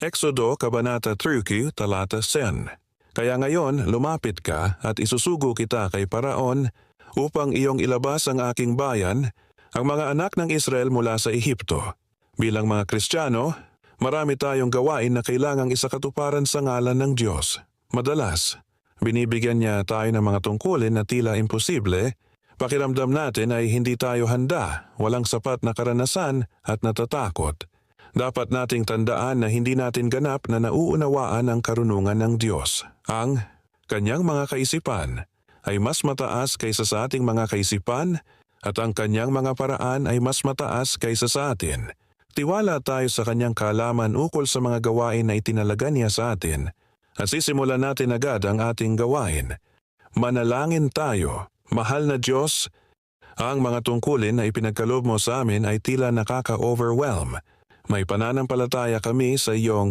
Exodo Kabanata 30, Talata 10. Kaya ngayon lumapit ka at isusugo kita kay Paraon upang iyong ilabas ang aking bayan, ang mga anak ng Israel mula sa Ehipto. Bilang mga Kristiyano, marami tayong gawain na kailangang isakatuparan sa ngalan ng Diyos. Madalas, binibigyan niya tayo ng mga tungkulin na tila imposible. Pakiramdam natin ay hindi tayo handa, walang sapat na karanasan at natatakot. Dapat nating tandaan na hindi natin ganap na nauunawaan ang karunungan ng Diyos. Ang kanyang mga kaisipan ay mas mataas kaysa sa ating mga kaisipan at ang kanyang mga paraan ay mas mataas kaysa sa atin. Tiwala tayo sa kanyang kaalaman ukol sa mga gawain na itinalaga niya sa atin at sisimulan natin agad ang ating gawain. Manalangin tayo. Mahal na Diyos, ang mga tungkulin na ipinagkaloob mo sa amin ay tila nakaka-overwhelm. May pananampalataya kami sa iyong